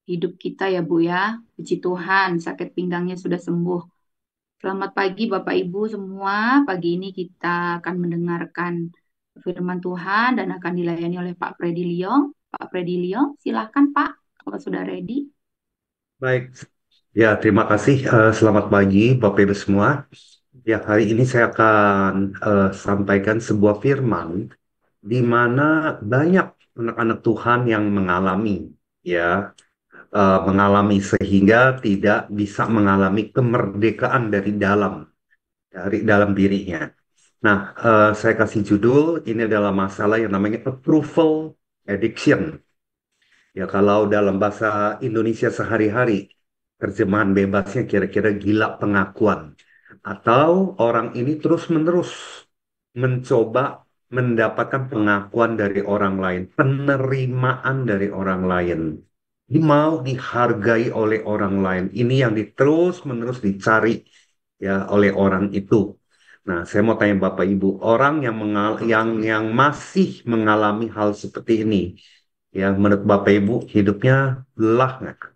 hidup kita ya Bu ya. Puji Tuhan, sakit pinggangnya sudah sembuh. Selamat pagi Bapak Ibu semua. Pagi ini kita akan mendengarkan firman Tuhan dan akan dilayani oleh Pak Freddy Liong. Pak Freddy Liong, silakan Pak kalau sudah ready. Baik, ya terima kasih. Selamat pagi Bapak Ibu semua. Ya, hari ini saya akan sampaikan sebuah firman di mana banyak anak-anak Tuhan yang mengalami, ya, mengalami sehingga tidak bisa mengalami kemerdekaan dari dalam dirinya. Nah, saya kasih judul ini adalah masalah yang namanya approval addiction. Ya, kalau dalam bahasa Indonesia sehari-hari, terjemahan bebasnya kira-kira gila pengakuan. Atau orang ini terus-menerus mencoba mendapatkan pengakuan dari orang lain, penerimaan dari orang lain. Dia mau dihargai oleh orang lain. Ini yang terus-menerus dicari ya oleh orang itu. Nah, saya mau tanya Bapak Ibu, orang yang masih mengalami hal seperti ini, ya, menurut Bapak Ibu hidupnya lelah nggak?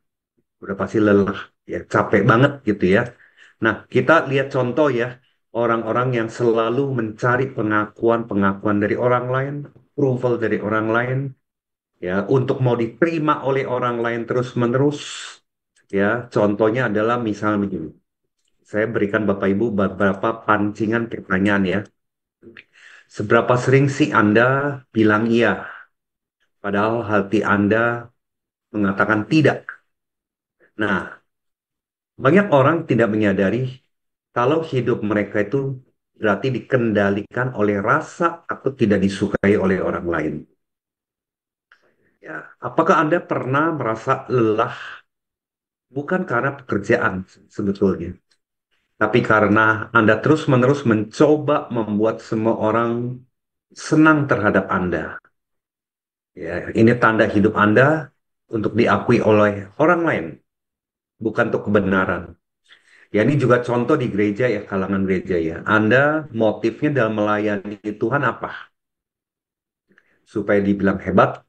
Udah pasti lelah, ya, capek banget gitu ya. Nah, kita lihat contoh ya, orang-orang yang selalu mencari pengakuan-pengakuan dari orang lain, approval dari orang lain, ya, untuk mau diterima oleh orang lain terus-menerus. Ya, contohnya adalah misalnya begini. Saya berikan Bapak Ibu beberapa pancingan pertanyaan ya. Seberapa sering sih Anda bilang iya, padahal hati Anda mengatakan tidak? Nah, banyak orang tidak menyadari kalau hidup mereka itu berarti dikendalikan oleh rasa atau tidak disukai oleh orang lain. Ya, apakah Anda pernah merasa lelah bukan karena pekerjaan sebetulnya, tapi karena Anda terus-menerus mencoba membuat semua orang senang terhadap Anda? Ya, ini tanda hidup Anda untuk diakui oleh orang lain, bukan untuk kebenaran. Ya, ini juga contoh di gereja ya, kalangan gereja ya. Anda motifnya dalam melayani Tuhan apa? Supaya dibilang hebat,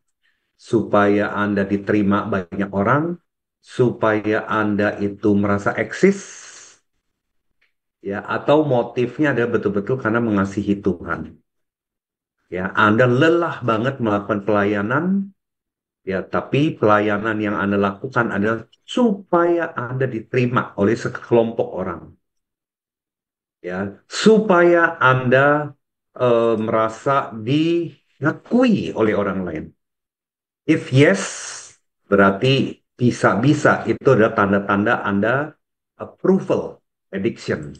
supaya Anda diterima banyak orang, supaya Anda itu merasa eksis, ya, atau motifnya adalah betul-betul karena mengasihi Tuhan. Ya, Anda lelah banget melakukan pelayanan, ya, tapi pelayanan yang Anda lakukan adalah supaya Anda diterima oleh sekelompok orang, ya, supaya Anda merasa diakui oleh orang lain. If yes, berarti bisa-bisa itu adalah tanda-tanda Anda approval addiction,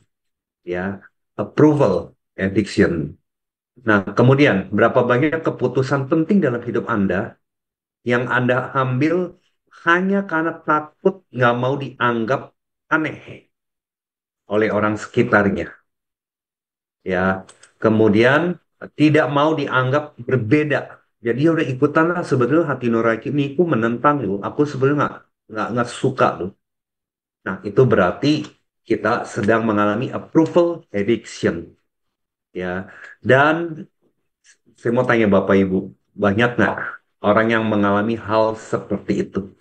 ya, approval addiction. Nah, kemudian berapa banyak keputusan penting dalam hidup Anda yang Anda ambil hanya karena takut nggak mau dianggap aneh oleh orang sekitarnya, ya. Kemudian tidak mau dianggap berbeda. Jadi ya udah ikutan lah, sebetulnya hati nurani ini aku menentang loh. Aku sebenarnya nggak suka loh. Nah, itu berarti kita sedang mengalami approval addiction, ya. Dan saya mau tanya Bapak Ibu, banyak nggak orang yang mengalami hal seperti itu?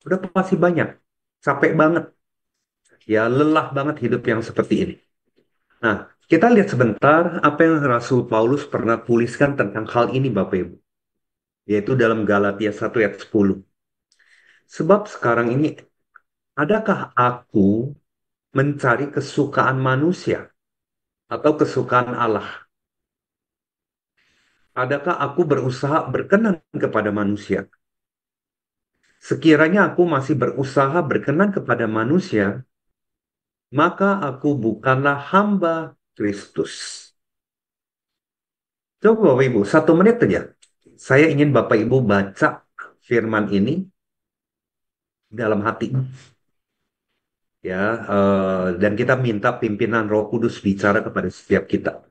Udah pasti banyak. Capek banget, ya, lelah banget hidup yang seperti ini. Nah, kita lihat sebentar apa yang Rasul Paulus pernah tuliskan tentang hal ini, Bapak Ibu, yaitu dalam Galatia 1 ayat 10. Sebab sekarang ini, adakah aku mencari kesukaan manusia atau kesukaan Allah? Adakah aku berusaha berkenan kepada manusia? Sekiranya aku masih berusaha berkenan kepada manusia, maka aku bukanlah hamba Kristus. Coba Bapak Ibu, 1 menit saja. Saya ingin Bapak Ibu baca firman ini dalam hati, ya, dan kita minta pimpinan Roh Kudus bicara kepada setiap kita.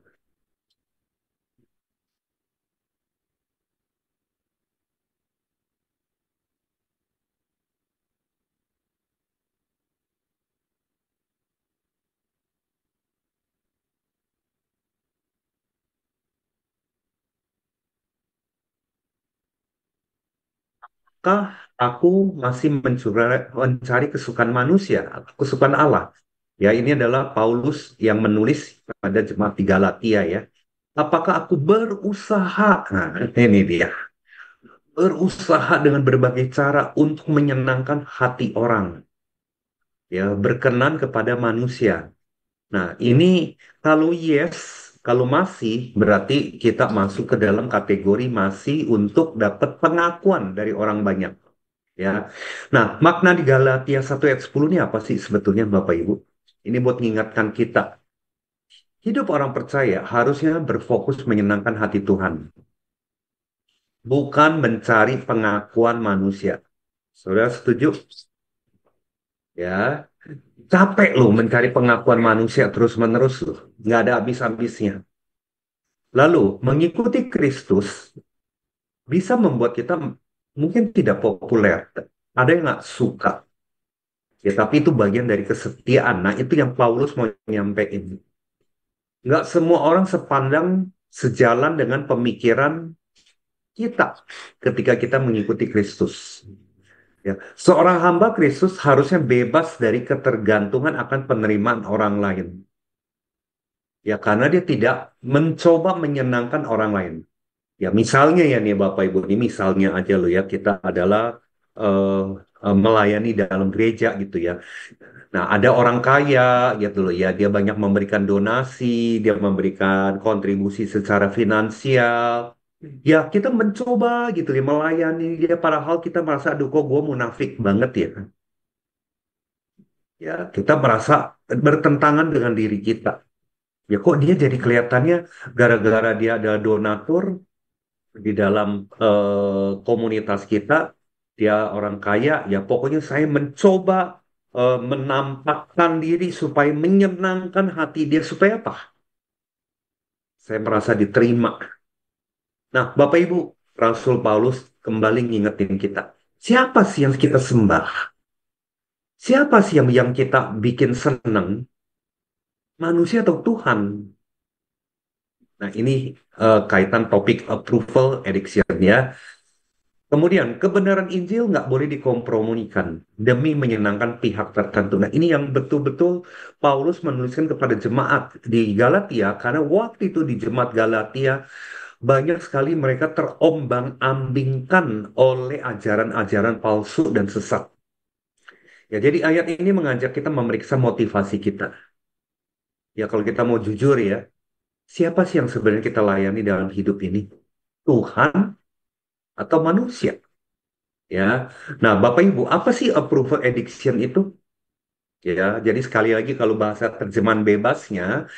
aku masih mencari kesukaan manusia, kesukaan Allah. Ya, ini adalah Paulus yang menulis pada jemaat di Galatia ya. Apakah aku berusaha? Nah, ini dia. Berusaha dengan berbagai cara untuk menyenangkan hati orang. Ya, berkenan kepada manusia. Nah, ini kalau yes, kalau masih, berarti kita masuk ke dalam kategori masih untuk dapat pengakuan dari orang banyak. Ya. Nah, makna di Galatia 1 ayat 10 ini apa sih sebetulnya Bapak Ibu? Ini buat mengingatkan kita. Hidup orang percaya harusnya berfokus menyenangkan hati Tuhan, bukan mencari pengakuan manusia. Saudara setuju? Ya, capek loh mencari pengakuan manusia terus-menerus loh. Nggak ada habis-habisnya. Lalu, mengikuti Kristus bisa membuat kita mungkin tidak populer. Ada yang nggak suka. Ya, tapi itu bagian dari kesetiaan. Nah, itu yang Paulus mau nyampein. Nggak semua orang sepandang, sejalan dengan pemikiran kita ketika kita mengikuti Kristus. Ya. Seorang hamba Kristus harusnya bebas dari ketergantungan akan penerimaan orang lain. Ya, karena dia tidak mencoba menyenangkan orang lain. Ya, misalnya ya nih Bapak Ibu, ini misalnya aja loh ya, kita adalah eh, melayani dalam gereja gitu ya. Nah, ada orang kaya gitu loh ya, dia banyak memberikan donasi, dia memberikan kontribusi secara finansial. Ya, kita mencoba gitu ya melayani dia, padahal kita merasa, aduh kok gue munafik banget ya. Ya, kita merasa bertentangan dengan diri kita. Ya, kok dia jadi kelihatannya gara-gara dia ada donatur di dalam komunitas kita, dia orang kaya, ya pokoknya saya mencoba menampakkan diri supaya menyenangkan hati dia, supaya apa? Saya merasa diterima. Nah, Bapak Ibu, Rasul Paulus kembali ngingetin kita, siapa sih yang kita sembah? Siapa sih yang kita bikin senang? Manusia atau Tuhan? Nah, ini kaitan topik approval addiction ya. Kemudian, kebenaran Injil nggak boleh dikompromikan demi menyenangkan pihak tertentu. Nah, ini yang betul-betul Paulus menuliskan kepada jemaat di Galatia, karena waktu itu di jemaat Galatia, banyak sekali mereka terombang-ambingkan oleh ajaran-ajaran palsu dan sesat. Ya, jadi ayat ini mengajak kita memeriksa motivasi kita. Ya, kalau kita mau jujur ya, siapa sih yang sebenarnya kita layani dalam hidup ini? Tuhan atau manusia? Ya, nah Bapak Ibu, apa sih approval addiction itu? Ya, jadi sekali lagi kalau bahasa terjemahan bebasnya,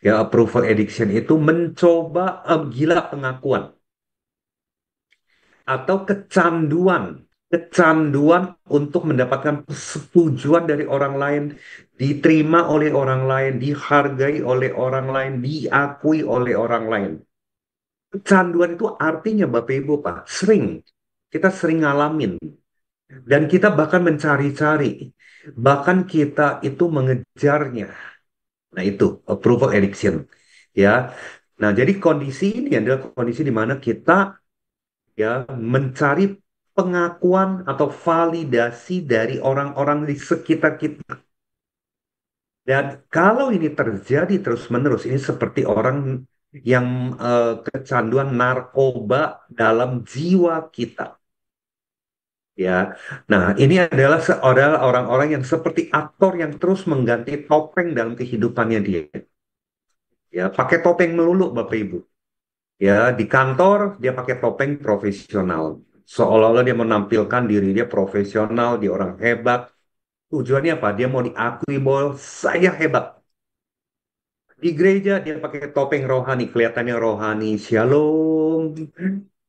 ya approval addiction itu mencoba gila pengakuan atau kecanduan, kecanduan untuk mendapatkan persetujuan dari orang lain, diterima oleh orang lain, dihargai oleh orang lain, diakui oleh orang lain. Kecanduan itu artinya Bapak Ibu Pak, sering kita sering ngalamin. Dan kita bahkan mencari-cari, bahkan kita itu mengejarnya. Nah itu approval addiction, ya. Nah jadi kondisi ini adalah kondisi di mana kita ya mencari pengakuan atau validasi dari orang-orang di sekitar kita. Dan kalau ini terjadi terus-menerus, ini seperti orang yang kecanduan narkoba dalam jiwa kita. Ya, nah ini adalah seorang orang-orang yang seperti aktor yang terus mengganti topeng dalam kehidupannya dia. Ya, pakai topeng melulu, Bapak Ibu. Ya, di kantor dia pakai topeng profesional. Seolah-olah dia menampilkan diri dia profesional, dia orang hebat. Tujuannya apa? Dia mau diakui bahwa saya hebat. Di gereja dia pakai topeng rohani, kelihatannya rohani. Shalom.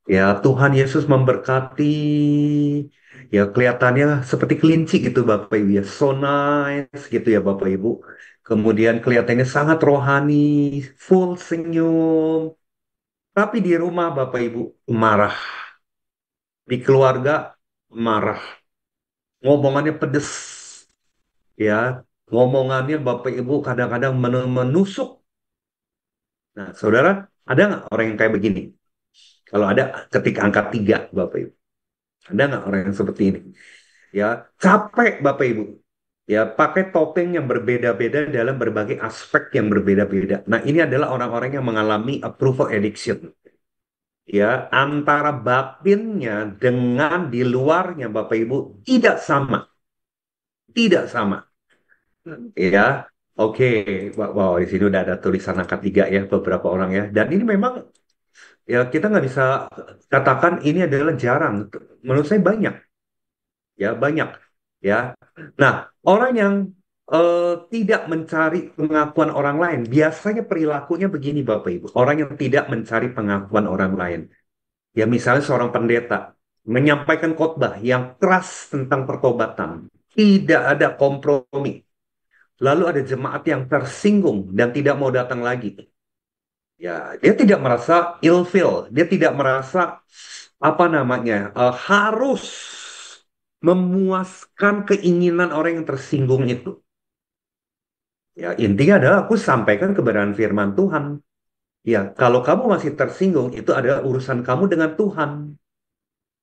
Ya, Tuhan Yesus memberkati. Ya, kelihatannya seperti kelinci gitu Bapak Ibu ya. So nice gitu ya Bapak Ibu. Kemudian kelihatannya sangat rohani, full senyum. Tapi di rumah Bapak Ibu marah. Di keluarga marah. Ngomongannya pedes. Ya, ngomongannya Bapak Ibu kadang-kadang menusuk. Nah, saudara, ada nggak orang yang kayak begini? Kalau ada, ketik angka 3 Bapak Ibu. Ada nggak orang yang seperti ini? Ya, capek Bapak Ibu. Ya, pakai topeng yang berbeda-beda dalam berbagai aspek yang berbeda-beda. Nah, ini adalah orang-orang yang mengalami approval addiction. Ya, antara batinnya dengan di luarnya Bapak Ibu tidak sama, tidak sama. Ya, oke. Wow, di sini udah ada tulisan angka 3 ya beberapa orang ya. Dan ini memang ya kita nggak bisa katakan ini adalah jarang. Menurut saya banyak, ya banyak. Ya. Nah, orang yang tidak mencari pengakuan orang lain, biasanya perilakunya begini Bapak Ibu. Orang yang tidak mencari pengakuan orang lain. Ya misalnya seorang pendeta menyampaikan khotbah yang keras tentang pertobatan. Tidak ada kompromi. Lalu ada jemaat yang tersinggung dan tidak mau datang lagi. Ya, dia tidak merasa ilfeel, dia tidak merasa apa namanya harus memuaskan keinginan orang yang tersinggung itu. Ya, intinya adalah aku sampaikan kebenaran firman Tuhan. Ya, kalau kamu masih tersinggung, itu adalah urusan kamu dengan Tuhan.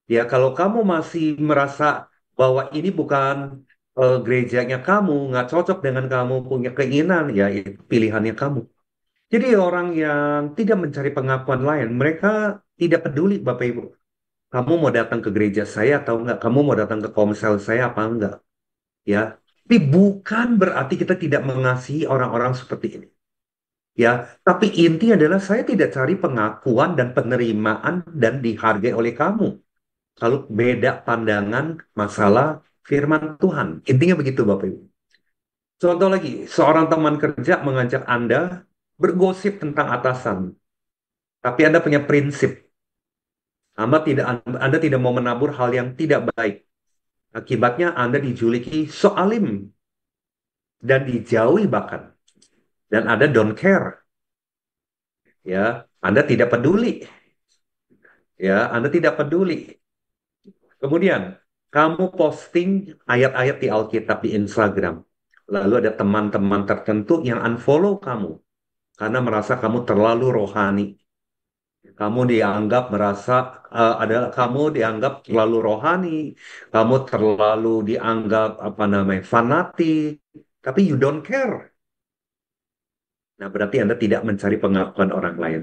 Ya, kalau kamu masih merasa bahwa ini bukan gerejanya kamu, nggak cocok dengan kamu punya keinginan, ya itu pilihannya kamu. Jadi orang yang tidak mencari pengakuan lain, mereka tidak peduli Bapak Ibu. Kamu mau datang ke gereja saya atau enggak? Kamu mau datang ke komsel saya apa enggak? Ya, tapi bukan berarti kita tidak mengasihi orang-orang seperti ini. Ya, tapi inti adalah saya tidak cari pengakuan dan penerimaan dan dihargai oleh kamu. Kalau beda pandangan masalah firman Tuhan. Intinya begitu Bapak Ibu. Contoh lagi, seorang teman kerja mengajak Anda bergosip tentang atasan. Tapi Anda punya prinsip. Anda tidak mau menabur hal yang tidak baik. Akibatnya Anda dijuluki soalim dan dijauhi bahkan. Dan Anda don't care. Ya, Anda tidak peduli. Ya, Anda tidak peduli. Kemudian, kamu posting ayat-ayat di Alkitab di Instagram. Lalu ada teman-teman tertentu yang unfollow kamu karena merasa kamu terlalu rohani. Kamu dianggap merasa adalah kamu dianggap terlalu rohani, kamu terlalu dianggap apa namanya fanatik, tapi you don't care. Nah, berarti Anda tidak mencari pengakuan orang lain.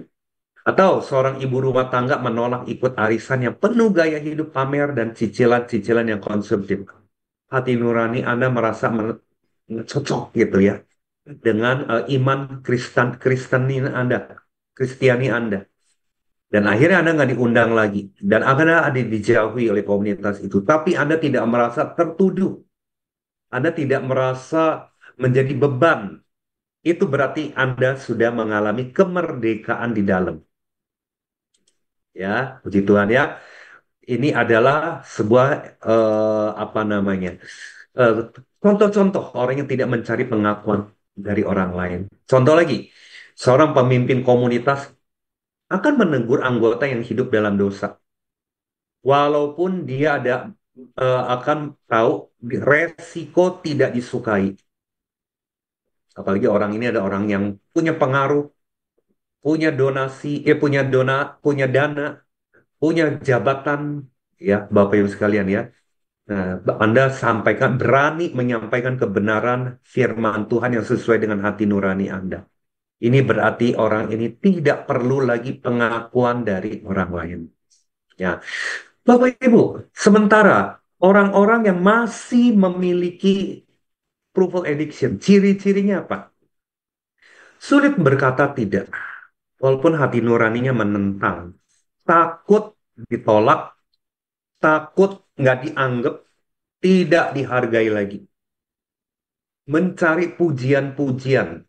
Atau seorang ibu rumah tangga menolak ikut arisan yang penuh gaya hidup pamer dan cicilan-cicilan yang konsumtif. Hati nurani Anda merasa cocok gitu ya dengan iman Kristeni Anda, Kristiani Anda. Dan akhirnya Anda nggak diundang lagi. Dan Anda ada dijauhi oleh komunitas itu. Tapi Anda tidak merasa tertuduh. Anda tidak merasa menjadi beban. Itu berarti Anda sudah mengalami kemerdekaan di dalam. Ya, puji Tuhan ya. Ini adalah sebuah apa namanya eh, contoh-contoh orang yang tidak mencari pengakuan dari orang lain. Contoh lagi, seorang pemimpin komunitas akan menegur anggota yang hidup dalam dosa. Walaupun dia akan tahu resiko tidak disukai. Apalagi orang ini ada orang yang punya pengaruh, punya donasi, punya dana, punya jabatan, ya Bapak Ibu sekalian ya. Nah, Anda berani menyampaikan kebenaran firman Tuhan yang sesuai dengan hati nurani Anda. Ini berarti orang ini tidak perlu lagi pengakuan dari orang lain. Ya, Bapak Ibu, sementara orang-orang yang masih memiliki approval addiction, ciri-cirinya apa? Sulit berkata tidak, walaupun hati nuraninya menentang. Takut ditolak, takut nggak dianggap, tidak dihargai lagi. Mencari pujian-pujian,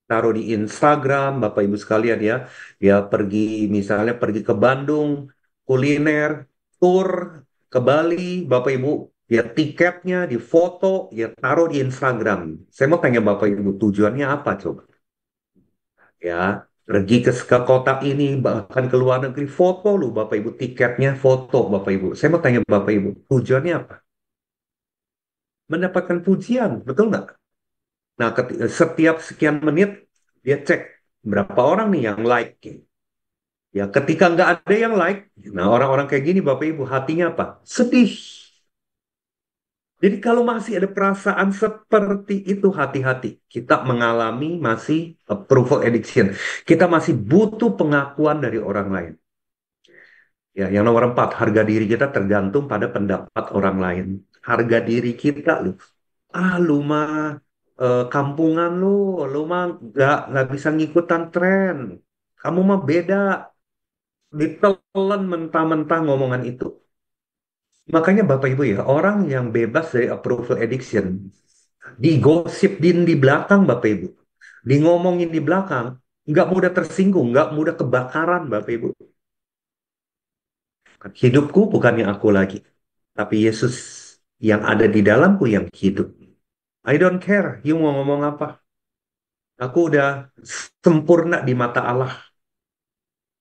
taruh di Instagram, Bapak Ibu sekalian ya, ya pergi misalnya pergi ke Bandung, kuliner, tour ke Bali, Bapak Ibu, ya tiketnya di foto, ya taruh di Instagram. Saya mau tanya Bapak Ibu, tujuannya apa coba? Ya, pergi ke kota ini, bahkan ke luar negeri, foto lu Bapak Ibu, tiketnya foto Bapak Ibu. Saya mau tanya Bapak Ibu, tujuannya apa? Mendapatkan pujian, betul nggak? Nah, setiap sekian menit dia cek berapa orang nih yang like. Ya, ketika nggak ada yang like, nah orang-orang kayak gini, Bapak Ibu, hatinya apa? Sedih. Jadi kalau masih ada perasaan seperti itu, hati-hati. Kita mengalami masih approval addiction. Kita masih butuh pengakuan dari orang lain. Ya, yang nomor empat, harga diri kita tergantung pada pendapat orang lain. Harga diri kita, loh. Lu mah kampungan lu mah nggak bisa ngikutan tren. Kamu mah beda. Ditelan mentah-mentah ngomongan itu. Makanya Bapak Ibu ya, orang yang bebas dari approval addiction, digosipin di belakang Bapak Ibu, di ngomongin di belakang, nggak mudah tersinggung, nggak mudah kebakaran Bapak Ibu. Hidupku bukan yang aku lagi, tapi Yesus yang ada di dalamku yang hidup. I don't care, you mau ngomong apa. Aku udah sempurna di mata Allah.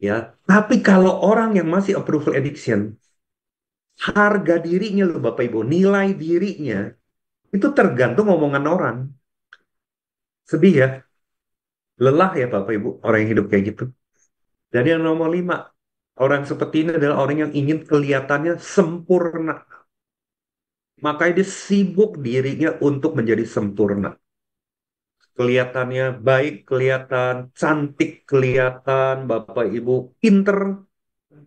Ya, tapi kalau orang yang masih approval addiction, harga dirinya loh Bapak Ibu, nilai dirinya itu tergantung omongan orang. Sedih ya, lelah ya Bapak Ibu, orang yang hidup kayak gitu. Dan yang nomor lima, orang seperti ini adalah orang yang ingin kelihatannya sempurna. Makanya dia sibuk dirinya untuk menjadi sempurna. Kelihatannya baik, kelihatan cantik, kelihatan Bapak Ibu pinter.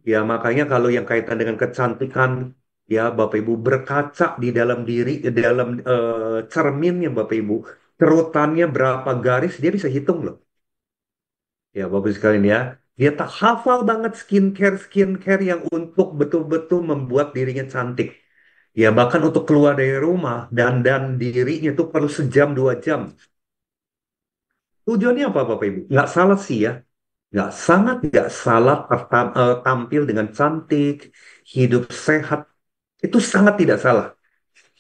Ya makanya kalau yang kaitan dengan kecantikan, ya Bapak Ibu berkaca di dalam diri, di dalam cerminnya Bapak Ibu. Kerutannya berapa garis, dia bisa hitung loh. Ya, Bapak sekalian ya. Dia tak hafal banget skincare yang untuk betul-betul membuat dirinya cantik. Ya, bahkan untuk keluar dari rumah, dan dirinya itu perlu sejam, 2 jam. Tujuannya apa, Bapak Ibu? Nggak salah sih ya. Nggak salah tampil dengan cantik, hidup sehat. Itu sangat tidak salah.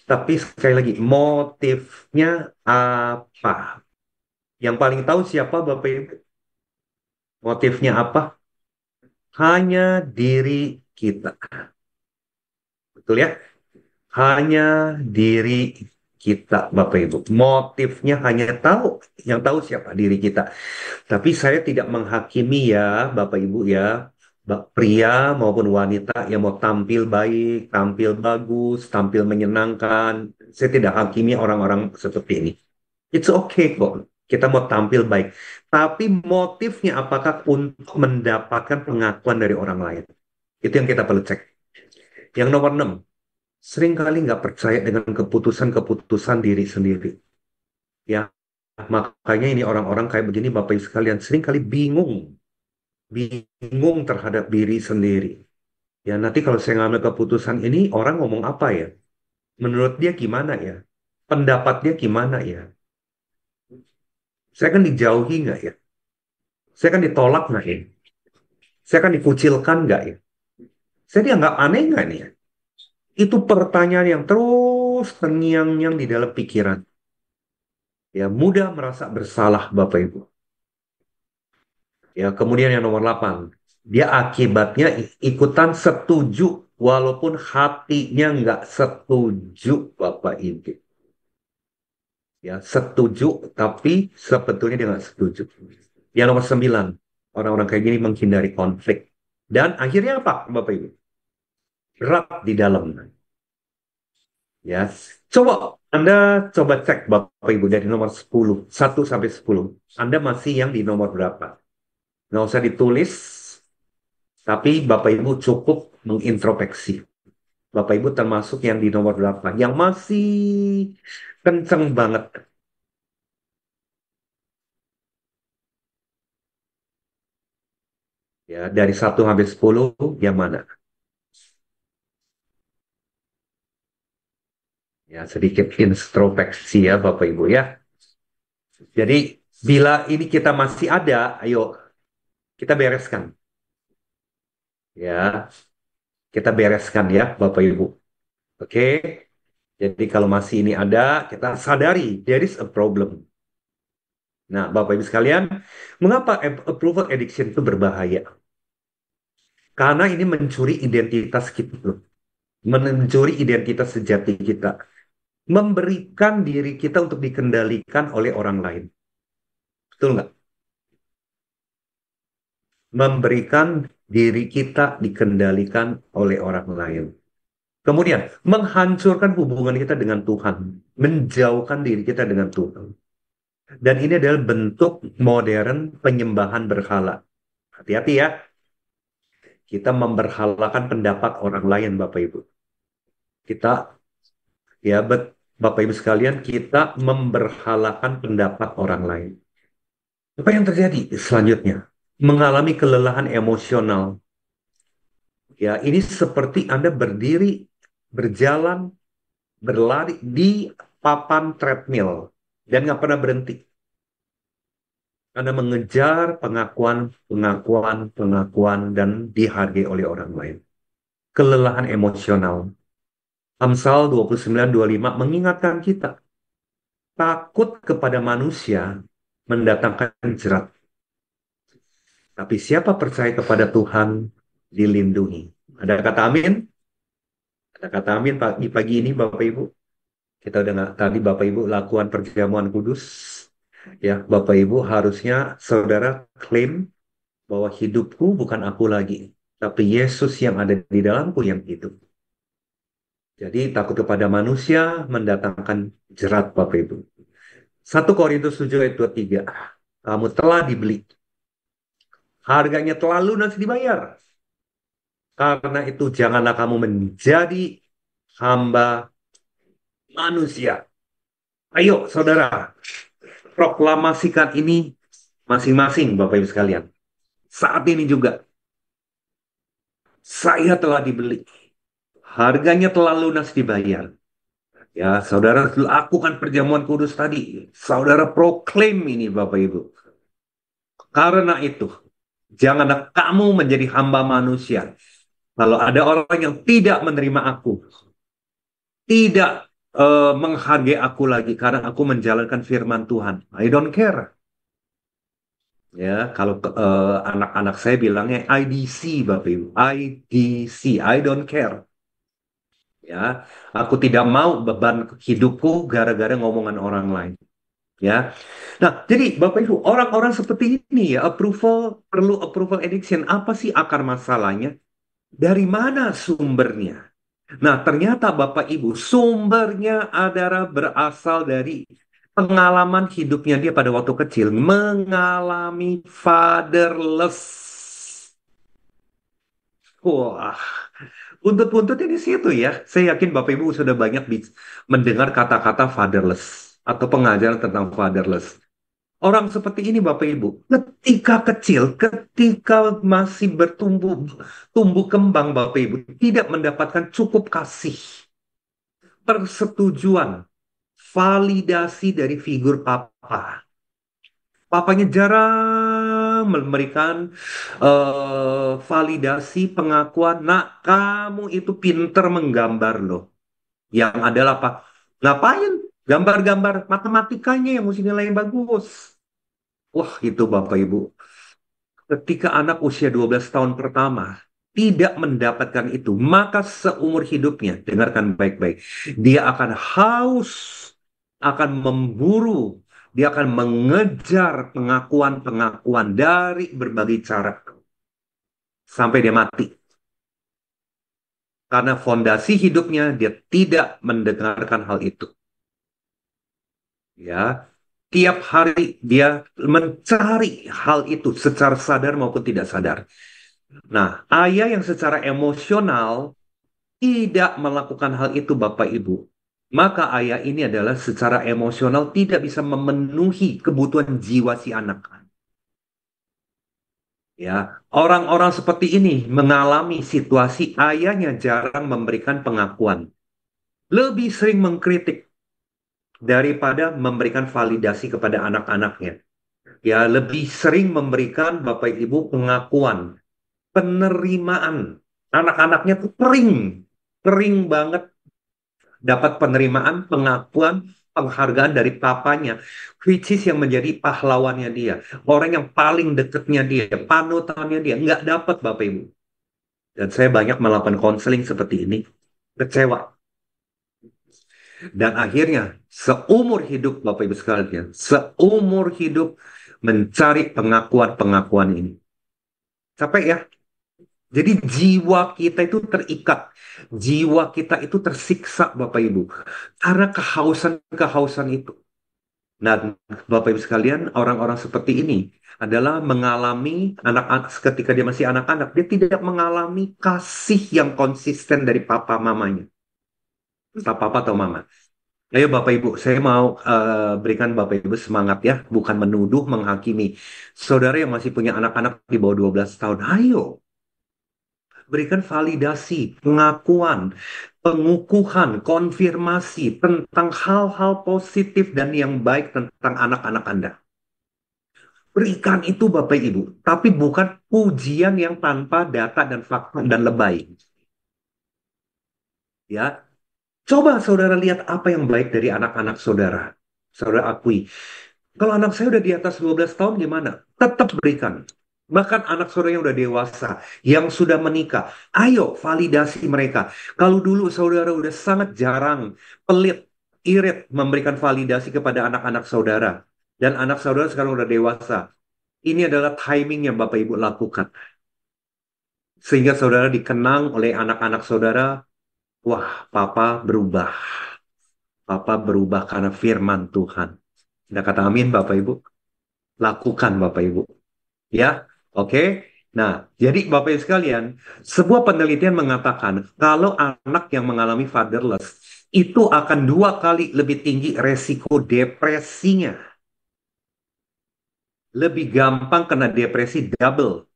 Tapi sekali lagi, motifnya apa? Yang paling tahu siapa, Bapak Ibu? Motifnya apa? Hanya diri kita. Betul ya? Hanya diri kita, Bapak Ibu. Motifnya hanya tahu, yang tahu siapa diri kita. Tapi saya tidak menghakimi ya, Bapak Ibu ya, pria maupun wanita yang mau tampil baik, tampil bagus, tampil menyenangkan. Saya tidak hakimi orang-orang seperti ini. It's okay kok. Kita mau tampil baik. Tapi motifnya apakah untuk mendapatkan pengakuan dari orang lain? Itu yang kita perlu cek. Yang nomor 6, seringkali nggak percaya dengan keputusan-keputusan diri sendiri. Ya, makanya ini orang-orang kayak begini, Bapak Ibu sekalian, seringkali bingung terhadap diri sendiri. Ya, nanti kalau saya ngambil keputusan ini, orang ngomong apa ya? Menurut dia gimana ya? Pendapat dia gimana ya? Saya kan dijauhi nggak ya? Saya kan ditolak nggak ya? Saya kan dikucilkan nggak ya? Saya dianggap aneh nggak nih ya? Itu pertanyaan yang terus terngiang-ngiang di dalam pikiran. Ya, mudah merasa bersalah, Bapak Ibu. Ya, kemudian yang nomor 8, dia akibatnya ikutan setuju walaupun hatinya nggak setuju, Bapak Ibu. Ya, setuju tapi sebetulnya dia nggak setuju. Yang nomor 9, orang-orang kayak gini menghindari konflik. Dan akhirnya apa, Bapak Ibu? Berat di dalam. Ya, coba Anda coba cek Bapak Ibu dari nomor 10, 1 sampai 10. Anda masih yang di nomor berapa? Nggak usah ditulis, tapi Bapak Ibu cukup mengintrospeksi. Bapak Ibu termasuk yang di nomor berapa? Yang masih kenceng banget. Ya, dari 1 sampai 10, yang mana? Ya, sedikit introspeksi ya Bapak Ibu ya. Jadi, bila ini kita masih ada, ayo kita bereskan. Ya, kita bereskan ya Bapak Ibu. Oke? Jadi kalau masih ini ada, kita sadari there is a problem. Nah, Bapak Ibu sekalian, mengapa approval addiction itu berbahaya? Karena ini mencuri identitas kita, loh. Mencuri identitas sejati kita. Memberikan diri kita untuk dikendalikan oleh orang lain. Betul nggak? Memberikan diri kita dikendalikan oleh orang lain. Kemudian, menghancurkan hubungan kita dengan Tuhan, menjauhkan diri kita dengan Tuhan. Dan ini adalah bentuk modern penyembahan berhala. Hati-hati ya, kita memberhalakan pendapat orang lain, Bapak Ibu. Kita, ya, Bapak Ibu sekalian, kita memberhalakan pendapat orang lain. Apa yang terjadi selanjutnya? Mengalami kelelahan emosional. Ya, ini seperti Anda berdiri, berjalan, berlari di papan treadmill dan nggak pernah berhenti. Anda mengejar pengakuan, pengakuan, pengakuan, dan dihargai oleh orang lain. Kelelahan emosional. Amsal 29:25 mengingatkan kita, takut kepada manusia mendatangkan jerat. Tapi siapa percaya kepada Tuhan dilindungi. Ada kata amin? Ada kata amin pagi ini Bapak Ibu. Kita udah nggak tadi Bapak Ibu lakukan perjamuan kudus. Ya, Bapak Ibu harusnya saudara klaim bahwa hidupku bukan aku lagi, tapi Yesus yang ada di dalamku yang hidup. Jadi takut kepada manusia mendatangkan jerat Bapak Ibu. 1 Korintus 7 ayat 23. Kamu telah dibeli. Harganya telah lunas dibayar. Karena itu janganlah kamu menjadi hamba manusia. Ayo saudara, proklamasikan ini masing-masing Bapak Ibu sekalian. Saat ini juga, saya telah dibeli. Harganya telah lunas dibayar. Ya, saudara lakukan perjamuan kudus tadi. Saudara proklaim ini Bapak Ibu. Karena itu, janganlah kamu menjadi hamba manusia. Kalau ada orang yang tidak menerima aku, tidak menghargai aku lagi karena aku menjalankan firman Tuhan. I don't care. Ya, kalau anak-anak saya bilangnya IDC, Bapak Ibu. IDC, I don't care. Ya, aku tidak mau beban hidupku gara-gara ngomongan orang lain. Ya, nah jadi Bapak Ibu orang-orang seperti ini ya perlu approval addiction. Apa sih akar masalahnya? Dari mana sumbernya? Nah, ternyata Bapak Ibu, sumbernya adalah berasal dari pengalaman hidupnya dia pada waktu kecil, mengalami fatherless. Wah, buntut-buntutnya di situ ya. Saya yakin Bapak Ibu sudah banyak mendengar kata-kata fatherless atau pengajaran tentang fatherless. Orang seperti ini Bapak Ibu, ketika kecil, ketika masih tumbuh kembang Bapak Ibu, tidak mendapatkan cukup kasih, persetujuan, validasi dari figur papa. Papanya jarang memberikan validasi pengakuan, nak kamu itu pinter menggambar loh. Yang adalah apa? Ngapain? Gambar-gambar matematikanya yang mesti nilai yang bagus. Wah itu Bapak Ibu. Ketika anak usia 12 tahun pertama tidak mendapatkan itu, maka seumur hidupnya, dengarkan baik-baik, dia akan haus, akan memburu, dia akan mengejar pengakuan-pengakuan dari berbagai cara sampai dia mati. Karena fondasi hidupnya dia tidak mendengarkan hal itu. Ya, tiap hari dia mencari hal itu secara sadar maupun tidak sadar. Nah, ayah yang secara emosional tidak melakukan hal itu, Bapak Ibu, maka ayah ini adalah secara emosional tidak bisa memenuhi kebutuhan jiwa si anak. Ya, orang-orang seperti ini mengalami situasi ayahnya jarang memberikan pengakuan, lebih sering mengkritik daripada memberikan validasi kepada anak-anaknya. Ya, lebih sering memberikan Bapak Ibu pengakuan, penerimaan. Anak-anaknya tuh kering, kering banget dapat penerimaan, pengakuan, penghargaan dari papanya, which is yang menjadi pahlawannya dia, orang yang paling dekatnya dia, panutannya dia, nggak dapat Bapak Ibu. Dan saya banyak melakukan konseling seperti ini, kecewa. Dan akhirnya seumur hidup Bapak Ibu sekalian, seumur hidup mencari pengakuan-pengakuan ini. Capek ya? Jadi jiwa kita itu terikat, jiwa kita itu tersiksa, Bapak Ibu, karena kehausan-kehausan itu. Nah, Bapak Ibu sekalian, orang-orang seperti ini adalah mengalami anak-anak ketika dia masih anak-anak, dia tidak mengalami kasih yang konsisten dari papa mamanya, entah papa atau mama. Ayo Bapak Ibu, saya mau berikan Bapak Ibu semangat ya, bukan menuduh, menghakimi. Saudara yang masih punya anak-anak di bawah 12 tahun, ayo berikan validasi, pengakuan, pengukuhan, konfirmasi tentang hal-hal positif dan yang baik tentang anak-anak Anda. Berikan itu Bapak Ibu, tapi bukan pujian yang tanpa data dan fakta dan lebay. Ya, coba saudara lihat apa yang baik dari anak-anak saudara. Saudara akui. Kalau anak saya udah di atas 12 tahun gimana? Tetap berikan. Bahkan anak saudara yang udah dewasa, yang sudah menikah, ayo validasi mereka. Kalau dulu saudara udah sangat jarang, pelit, irit memberikan validasi kepada anak-anak saudara. Dan anak saudara sekarang udah dewasa. Ini adalah timing yang Bapak Ibu lakukan. Sehingga saudara dikenang oleh anak-anak saudara, wah, papa berubah. Papa berubah karena firman Tuhan. Ada kata amin Bapak Ibu? Lakukan Bapak Ibu. Ya, oke. Nah, jadi Bapak Ibu sekalian, sebuah penelitian mengatakan kalau anak yang mengalami fatherless itu akan 2 kali lebih tinggi resiko depresinya. Lebih gampang kena depresi double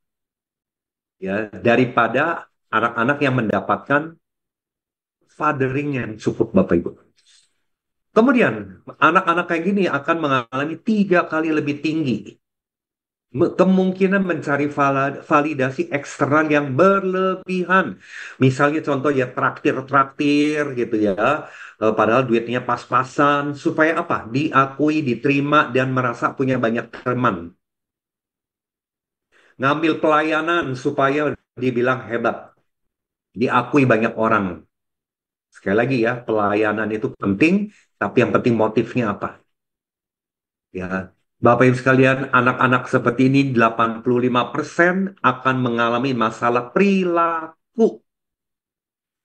ya daripada anak-anak yang mendapatkan fathering yang cukup Bapak Ibu. Kemudian, anak-anak kayak gini akan mengalami 3 kali lebih tinggi kemungkinan mencari validasi eksternal yang berlebihan. Misalnya contoh ya traktir-traktir gitu ya. Padahal duitnya pas-pasan. Supaya apa? Diakui, diterima, dan merasa punya banyak teman. Ngambil pelayanan supaya dibilang hebat. Diakui banyak orang. Sekali lagi ya, pelayanan itu penting, tapi yang penting motifnya apa? Ya, Bapak Ibu sekalian, anak-anak seperti ini 85% akan mengalami masalah perilaku.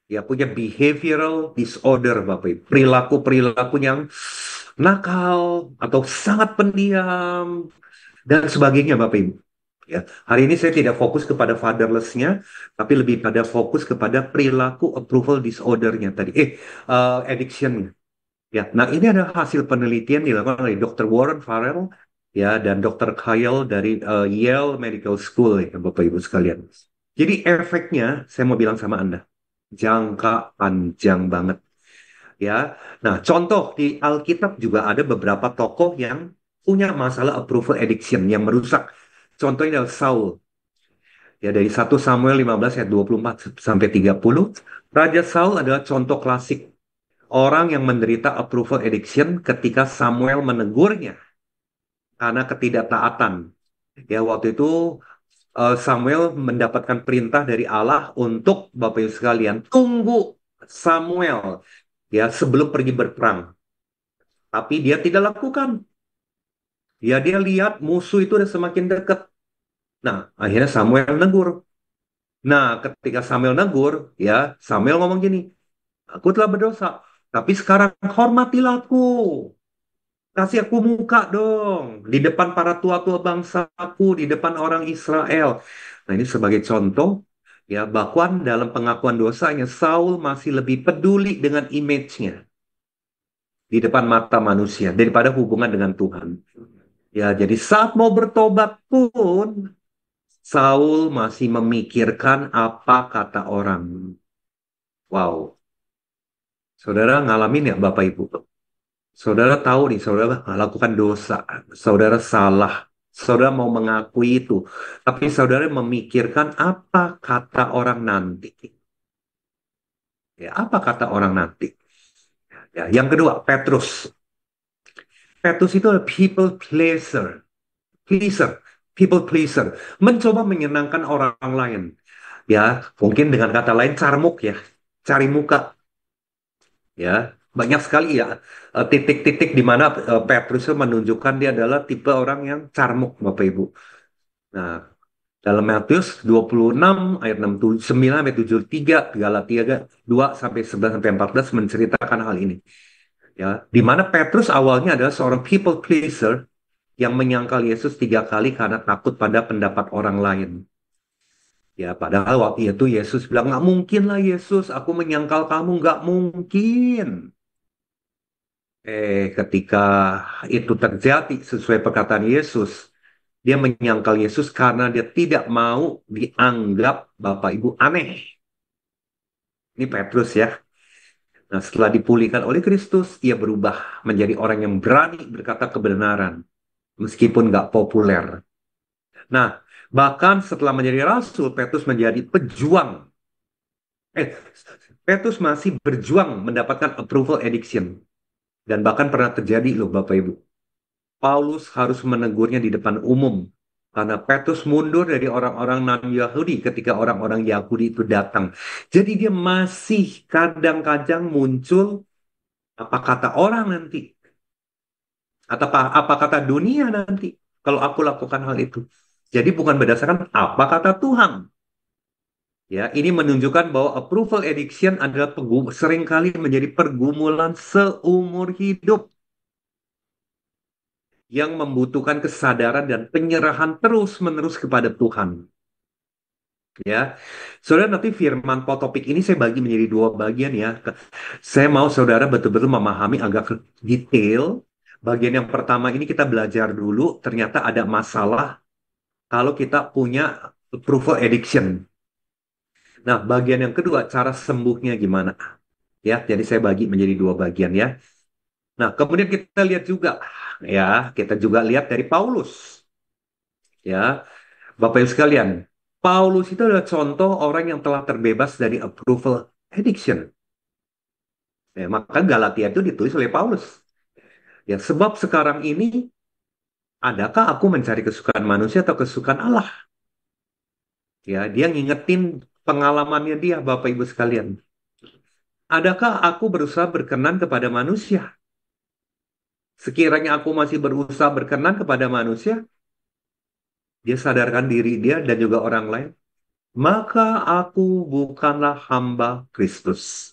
Ya, punya behavioral disorder, Bapak Ibu. Perilaku-perilaku yang nakal atau sangat pendiam dan sebagainya, Bapak Ibu. Ya, hari ini saya tidak fokus kepada fatherless-nya, tapi lebih pada fokus kepada perilaku approval disorder-nya tadi. Addiction-nya. Ya, nah ini ada hasil penelitian dilakukan oleh Dr. Warren Farrell ya dan Dr. Kyle dari Yale Medical School ya Bapak Ibu sekalian. Jadi efeknya saya mau bilang sama Anda, jangka panjang banget ya. Nah, contoh di Alkitab juga ada beberapa tokoh yang punya masalah approval addiction yang merusak. Contohnya adalah Saul. Ya dari 1 Samuel 15 ayat 24 sampai 30, Raja Saul adalah contoh klasik orang yang menderita approval addiction ketika Samuel menegurnya karena ketidaktaatan. Ya, waktu itu Samuel mendapatkan perintah dari Allah untuk Bapak Ibu sekalian tunggu Samuel ya sebelum pergi berperang. Tapi dia tidak lakukan. Ya, dia lihat musuh itu udah semakin dekat. Nah, akhirnya Samuel negur. Nah, ketika Samuel negur, ya Samuel ngomong gini, aku telah berdosa, tapi sekarang hormatilah aku. Kasih aku muka dong di depan para tua-tua bangsaku, di depan orang Israel. Nah, ini sebagai contoh ya bahwa dalam pengakuan dosanya Saul masih lebih peduli dengan image-nya di depan mata manusia daripada hubungan dengan Tuhan. Ya, jadi saat mau bertobat pun Saul masih memikirkan apa kata orang. Wow, saudara ngalamin ya Bapak Ibu? Saudara tahu nih, saudara lakukan dosa, saudara salah, saudara mau mengakui itu, tapi saudara memikirkan apa kata orang nanti. Ya, apa kata orang nanti? Ya, yang kedua, Petrus. Petrus itu adalah people pleaser, pleaser, people pleaser, mencoba menyenangkan orang lain. Ya, mungkin dengan kata lain carmuk ya, cari muka. Ya, banyak sekali ya titik-titik di mana Petrus itu menunjukkan dia adalah tipe orang yang carmuk, Bapak Ibu. Nah, Dalam Matius 26 ayat 69 sampai 73, Galatia 2 sampai 11 sampai 14 menceritakan hal ini. Ya, di mana Petrus awalnya adalah seorang people pleaser yang menyangkal Yesus 3 kali karena takut pada pendapat orang lain. Ya, padahal waktu itu Yesus bilang, nggak mungkin lah Yesus, aku menyangkal kamu, nggak mungkin. Ketika itu terjadi sesuai perkataan Yesus, dia menyangkal Yesus karena dia tidak mau dianggap Bapak Ibu aneh. Ini Petrus ya. Nah, setelah dipulihkan oleh Kristus, ia berubah menjadi orang yang berani berkata kebenaran, meskipun nggak populer. Nah, bahkan setelah menjadi rasul, Petrus menjadi pejuang. Eh, Petrus masih berjuang mendapatkan approval addiction. Dan bahkan pernah terjadi loh Bapak Ibu. Paulus harus menegurnya di depan umum. Karena Petrus mundur dari orang-orang non-Yahudi ketika orang-orang Yahudi itu datang. Jadi dia masih kadang-kadang muncul apa kata orang nanti. Atau apa kata dunia nanti. Kalau aku lakukan hal itu. Jadi bukan berdasarkan apa kata Tuhan. Ya, ini menunjukkan bahwa approval addiction adalah seringkali menjadi pergumulan seumur hidup yang membutuhkan kesadaran dan penyerahan terus-menerus kepada Tuhan. Ya, saudara nanti firman topik ini saya bagi menjadi 2 bagian ya. Saya mau saudara betul-betul memahami agak detail. Bagian yang pertama ini kita belajar dulu. Ternyata ada masalah kalau kita punya approval addiction. Nah, bagian yang kedua cara sembuhnya gimana? Ya, jadi saya bagi menjadi 2 bagian ya. Nah, kemudian kita lihat juga ya, kita juga lihat dari Paulus. Ya, Bapak Ibu sekalian, Paulus itu adalah contoh orang yang telah terbebas dari approval addiction. Ya, maka Galatia itu ditulis oleh Paulus. Ya, sebab sekarang ini, adakah aku mencari kesukaan manusia atau kesukaan Allah? Ya, dia ngingetin pengalamannya dia, Bapak Ibu sekalian. Adakah aku berusaha berkenan kepada manusia? Sekiranya aku masih berusaha berkenan kepada manusia, dia sadarkan diri dia dan juga orang lain, maka aku bukanlah hamba Kristus.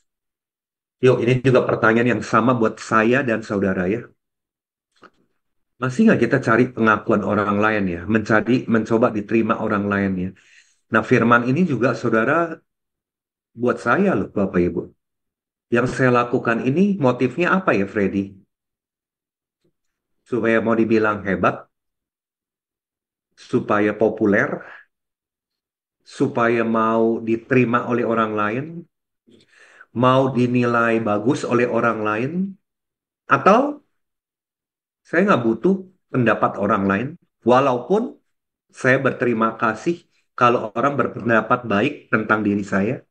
Yuk, ini juga pertanyaan yang sama buat saya dan saudara ya. Masih nggak kita cari pengakuan orang lain ya, mencoba diterima orang lain ya. Nah, firman ini juga saudara buat saya loh, Bapak Ibu. Yang saya lakukan ini motifnya apa ya, Freddy? Supaya mau dibilang hebat, supaya populer, supaya mau diterima oleh orang lain, mau dinilai bagus oleh orang lain, atau saya nggak butuh pendapat orang lain, walaupun saya berterima kasih kalau orang berpendapat baik tentang diri saya.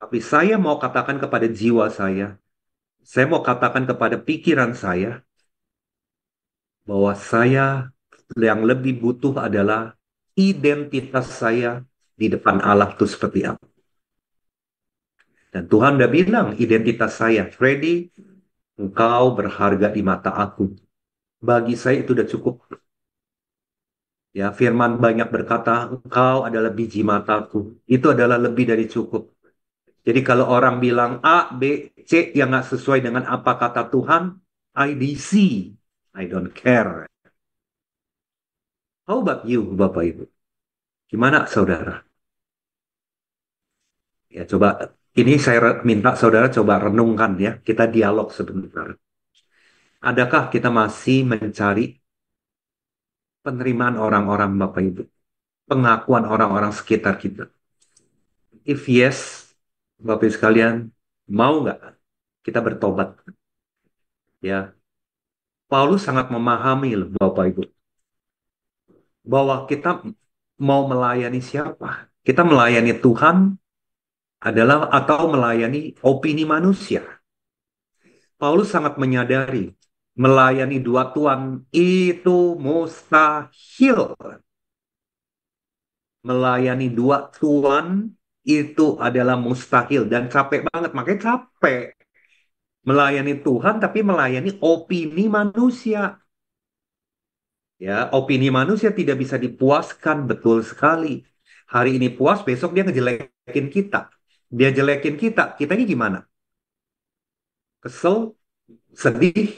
Tapi saya mau katakan kepada jiwa saya mau katakan kepada pikiran saya, bahwa saya yang lebih butuh adalah identitas saya di depan Allah itu seperti apa. Dan Tuhan udah bilang identitas saya, Freddy, engkau berharga di mata aku. Bagi saya itu udah cukup. Ya, firman banyak berkata, engkau adalah biji mataku. Itu adalah lebih dari cukup. Jadi kalau orang bilang A, B, C yang nggak sesuai dengan apa kata Tuhan, IDC, I don't care. How about you, Bapak Ibu? Gimana, saudara? Ya, coba ini saya minta saudara coba renungkan ya. Kita dialog sebentar. Adakah kita masih mencari penerimaan orang-orang, Bapak Ibu? Pengakuan orang-orang sekitar kita? If yes, Bapak Ibu sekalian, mau nggak kita bertobat? Ya, Paulus sangat memahami loh, Bapak Ibu, bahwa kita mau melayani siapa? Kita melayani Tuhan adalah atau melayani opini manusia. Paulus sangat menyadari melayani dua tuan itu mustahil. Melayani dua tuan itu adalah mustahil dan capek banget. Makanya capek melayani Tuhan tapi melayani opini manusia. Ya, opini manusia tidak bisa dipuaskan, betul sekali. Hari ini puas, besok dia ngejelekin kita. Dia jelekin kita, kitanya gimana? Kesel, sedih,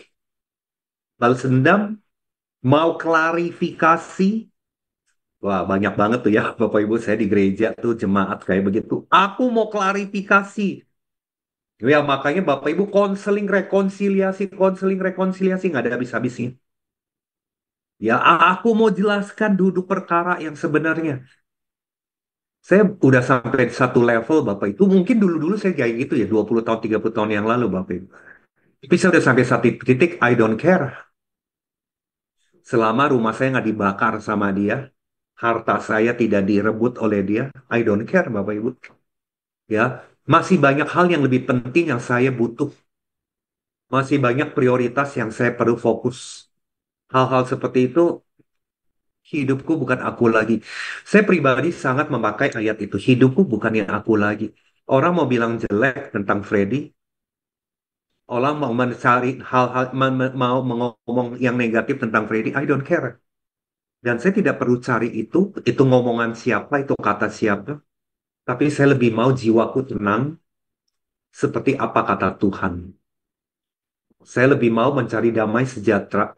balas dendam, mau klarifikasi. Wah, banyak banget tuh ya, Bapak Ibu, saya di gereja tuh jemaat kayak begitu. Aku mau klarifikasi. Ya, makanya Bapak Ibu konseling rekonsiliasi, nggak ada habis-habisnya. Ya, aku mau jelaskan duduk perkara yang sebenarnya. Saya udah sampai satu level, Bapak. Itu mungkin dulu-dulu saya kayak gitu ya, 20 tahun, 30 tahun yang lalu, Bapak. Tapi saya udah sampai satu titik, I don't care. Selama rumah saya nggak dibakar sama dia, harta saya tidak direbut oleh dia, I don't care, Bapak Ibu. Ya, masih banyak hal yang lebih penting yang saya butuh. Masih banyak prioritas yang saya perlu fokus. Hal-hal seperti itu, hidupku bukan aku lagi. Saya pribadi sangat memakai ayat itu. Hidupku bukan yang aku lagi. Orang mau bilang jelek tentang Freddy, orang mau mencari hal-hal, mau ngomong yang negatif tentang Freddy, I don't care. Dan saya tidak perlu cari itu ngomongan siapa, itu kata siapa. Tapi saya lebih mau jiwaku tenang, seperti apa kata Tuhan. Saya lebih mau mencari damai sejahtera,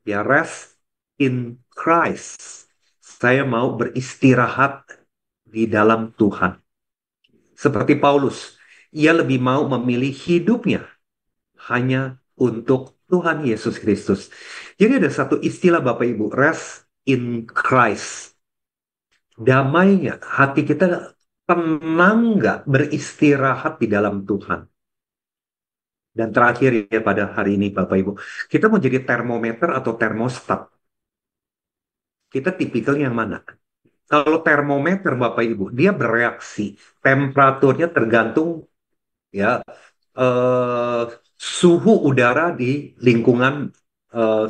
ya rest in Christ. Saya mau beristirahat di dalam Tuhan. Seperti Paulus, ia lebih mau memilih hidupnya hanya untuk Tuhan Yesus Kristus. Jadi ada satu istilah Bapak Ibu, rest in Christ. Damainya, hati kita tenang nggak beristirahat di dalam Tuhan. Dan terakhir ya pada hari ini Bapak Ibu, kita mau jadi termometer atau termostat. Kita tipikal yang mana? Kalau termometer Bapak Ibu, dia bereaksi. Temperaturnya tergantung ya eh, suhu udara di lingkungan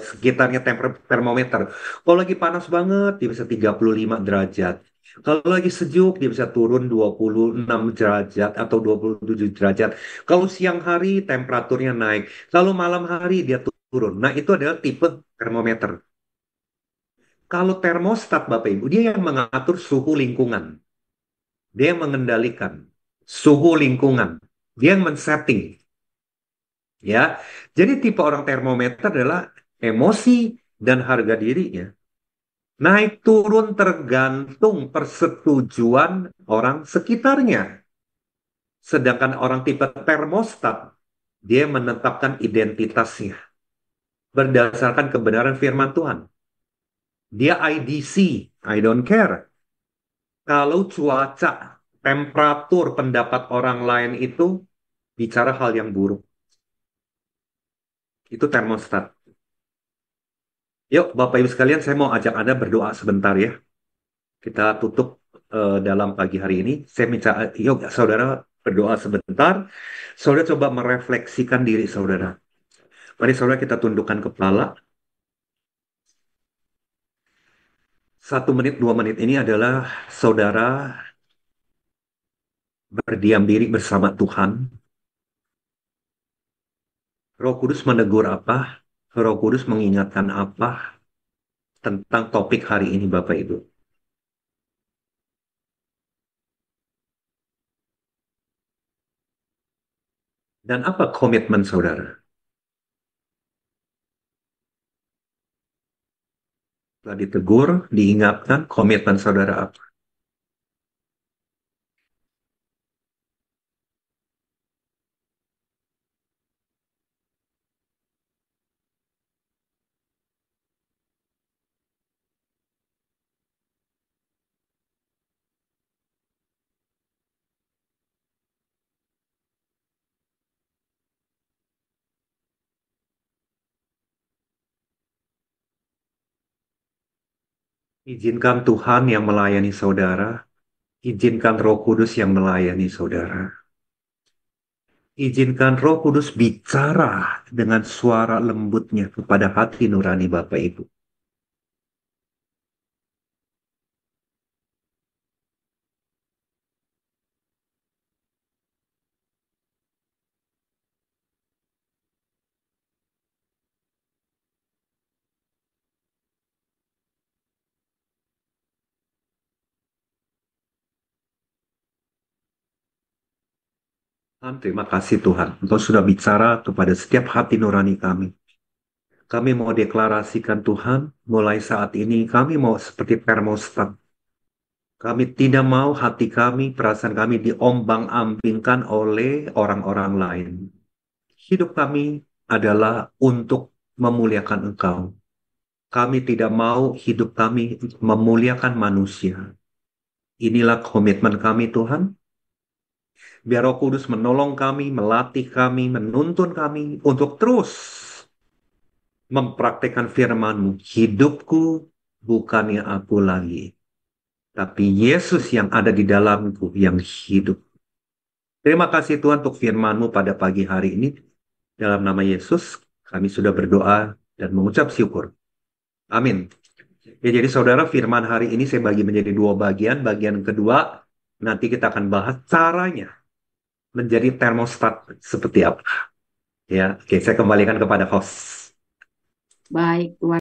sekitarnya termometer. Kalau lagi panas banget, dia bisa 35 derajat. Kalau lagi sejuk, dia bisa turun 26 derajat atau 27 derajat. Kalau siang hari, temperaturnya naik. Kalau malam hari, dia turun. Nah, itu adalah tipe termometer. Kalau termostat, Bapak Ibu, dia yang mengatur suhu lingkungan. Dia yang mengendalikan suhu lingkungan. Dia yang men-setting. Ya, jadi tipe orang termometer adalah emosi dan harga dirinya. Naik turun tergantung persetujuan orang sekitarnya. Sedangkan orang tipe termostat, dia menetapkan identitasnya berdasarkan kebenaran firman Tuhan. Dia IDC, I don't care. Kalau cuaca, temperatur, pendapat orang lain itu bicara hal yang buruk. Itu termostat. Yuk, Bapak Ibu sekalian, saya mau ajak Anda berdoa sebentar ya. Kita tutup dalam pagi hari ini. Saya minta, yuk saudara berdoa sebentar. Saudara coba merefleksikan diri saudara. Mari saudara kita tundukkan kepala. 1 menit, 2 menit ini adalah saudara berdiam diri bersama Tuhan. Roh Kudus menegur apa? Roh Kudus mengingatkan apa tentang topik hari ini Bapak Ibu? Dan apa komitmen saudara? Setelah ditegur, diingatkan, komitmen saudara apa? Izinkan Tuhan yang melayani saudara. Izinkan Roh Kudus yang melayani saudara. Izinkan Roh Kudus bicara dengan suara lembutnya kepada hati nurani Bapak Ibu. Tuhan, terima kasih Tuhan, Engkau sudah bicara kepada setiap hati nurani kami. Kami mau deklarasikan Tuhan, mulai saat ini kami mau seperti termostat. Kami tidak mau hati kami, perasaan kami diombang-ambingkan oleh orang-orang lain. Hidup kami adalah untuk memuliakan Engkau. Kami tidak mau hidup kami memuliakan manusia. Inilah komitmen kami Tuhan. Biar Roh Kudus menolong kami, melatih kami, menuntun kami untuk terus mempraktekkan firman-Mu. Hidupku bukannya aku lagi, tapi Yesus yang ada di dalamku yang hidup. Terima kasih Tuhan untuk firman-Mu pada pagi hari ini. Dalam nama Yesus, kami sudah berdoa dan mengucap syukur. Amin. Ya, jadi saudara, firman hari ini saya bagi menjadi dua bagian. Bagian kedua, nanti kita akan bahas caranya menjadi termostat seperti apa. Ya, oke, saya kembalikan kepada host. Baik, Tuhan.